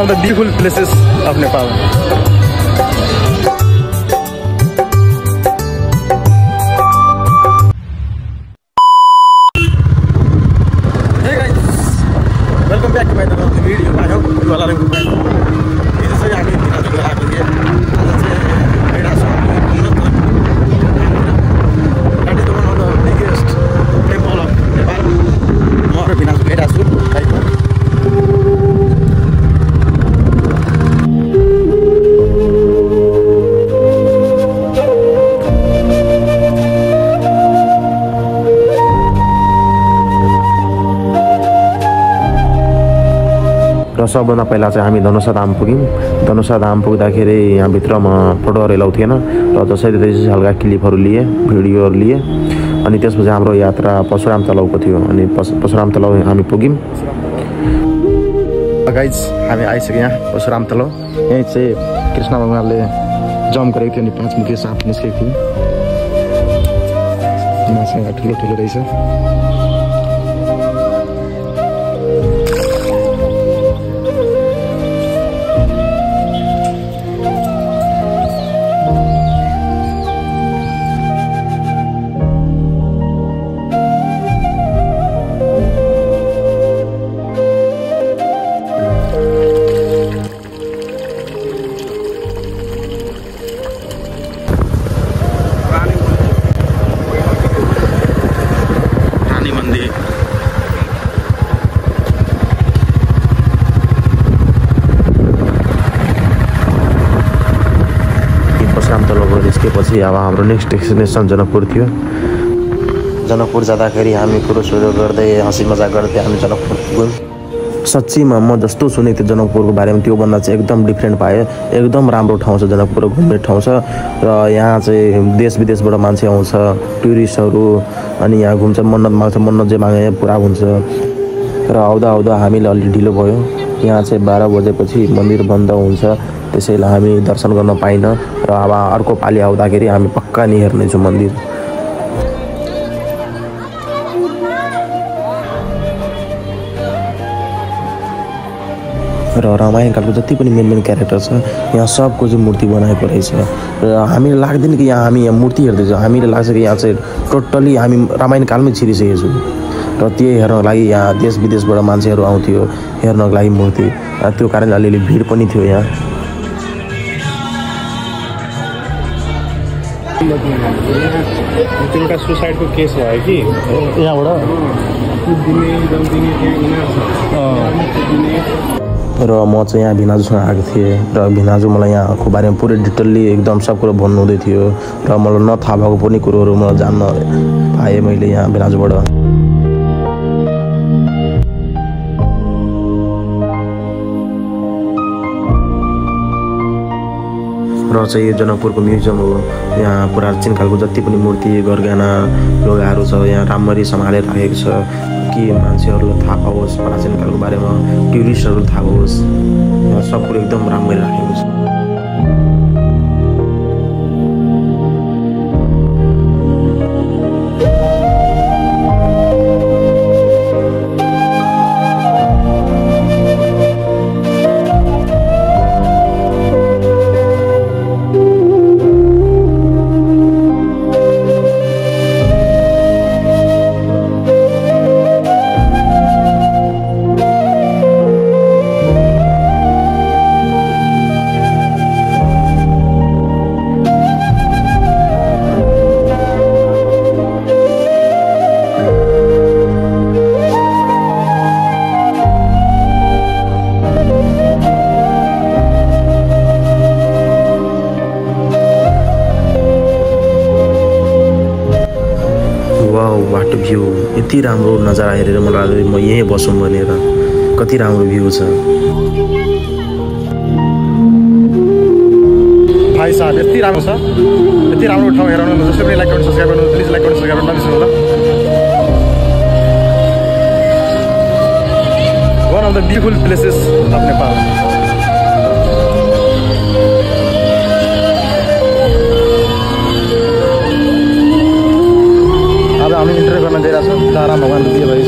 of the beautiful places of Nepal. Hey guys, welcome back to my video. I hope you all are doing well. This is how we are that is the one of the biggest temple of Nepal. र सबभन्दा पहिला चाहिँ हामी धनुषा धाम पुग्यौँ। धनुषा धाम पुग्दाखेरि यहाँभित्रमा फोटोहरू allow थिएन र जसरी त्यसै हल्का क्लिपहरू लिए, भिडियोहरू लिए। अनि त्यसपछि हाम्रो यात्रा परशुराम तलाउको थियो अनि परशुराम तलाउ हामी पुग्यौँ। गाइज हामी आइसक्यौँ यहाँ परशुराम तलाउ। यहीँ चाहिँ कृष्ण भगवानले जम्प गरेको थियो अनि 5 मुखे साप निस्केको थियो। माछा ठुलो ठुलो रहेछ। त्यसपछि अब हाम्रो नेक्स्ट डेस्टिनेसन जनकपुर थियो। जनकपुर जाँदाखेरि हामी कुरोसुरो गर्दै हाँसी मजाक गर्दै हामी जनकपुर पुग्यौँ। सच्चीमा म जस्तो सुनेको थिएँ जनकपुरको बारेमा त्योभन्दा चाहिँ एकदम डिफ्रेन्ट पाएँ। एकदम राम्रो ठाउँ छ जनकपुर, घुम्ने ठाउँ छ र यहाँ चाहिँ देश विदेशबाट मान्छे आउँछ, टुरिस्टहरू अनि यहाँ घुम्छ, मन्नत माग्छ, मन्नत जे मागे पुरा हुन्छ। र आउँदा हामीलाई अलि ढिलो भयो। यहाँ चाहिँ 12 बजेपछि मन्दिर बन्द हुन्छ, त्यसैले हामी दर्शन गर्न पाइन र अब अर्को पालि आउँदाखेरि हामी पक्का नि हेर्नेछौँ मन्दिर। र रामायण कालको जति पनि मेन क्यारेक्टर छ यहाँ सबको चाहिँ मूर्ति बनाएको रहेछ र हामीलाई लाग्दैन कि हामी यहाँ मूर्ति हेर्दैछौँ। हामीले लाग्छ कि यहाँ चाहिँ टोटल्ली हामी रामायण कालमै छिरिसकेको छौँ र त्यो हेर्नको लागि यहाँ देश विदेशबाट मान्छेहरू आउँथ्यो हेर्नको लागि मूर्ति। त्यो कारणले अलिअलि भिड पनि थियो यहाँ। एउटा सुसाइडको केस भयो कि यहाँबाट र म चाहिँ यहाँ भिनाजुसँग आएको थिएँ र भिनाजु मलाई यहाँको बारेमा पुरै डिटेलली एकदम सब कुरो भन्नु हुँदै थियो र मलाई नथाहा भएको पनि कुरोहरू मलाई जान्न पाएँ मैले यहाँ भिनाजुबाट। र चाहिँ यो जनकपुरको म्युजियम हो। यहाँ प्राचीन कालको जति पनि मूर्ति, गरगहना, लुगाहरू छ यहाँ राम्ररी सम्हालेर राखेको छ कि मान्छेहरूलाई थाहा पाओस् प्राचीन कालको बारेमा, टुरिस्टहरू थाहा होस्। यहाँ सब कुरो एकदम राम्ररी राखेको छ। बाटो भ्यू यति राम्रो नजारा हेरेर मलाई लाग्यो म यहीँ बसौँ भनेर। कति राम्रो भ्यू छ भाइ साहब, यति राम्रो छ, यति राम्रो ठाउँ हेराउनु। जसले पनि लाइक कमेन्ट सब्सक्राइब गर्नु, प्लिज लाइक कमेन्ट सब्सक्राइब गर्न नबिर्सनु होला। One of the beautiful places of Nepal. अब हामी इन्टरभ्यू गर्न गइरहेको छौँ। तारा भगवानको दिए भए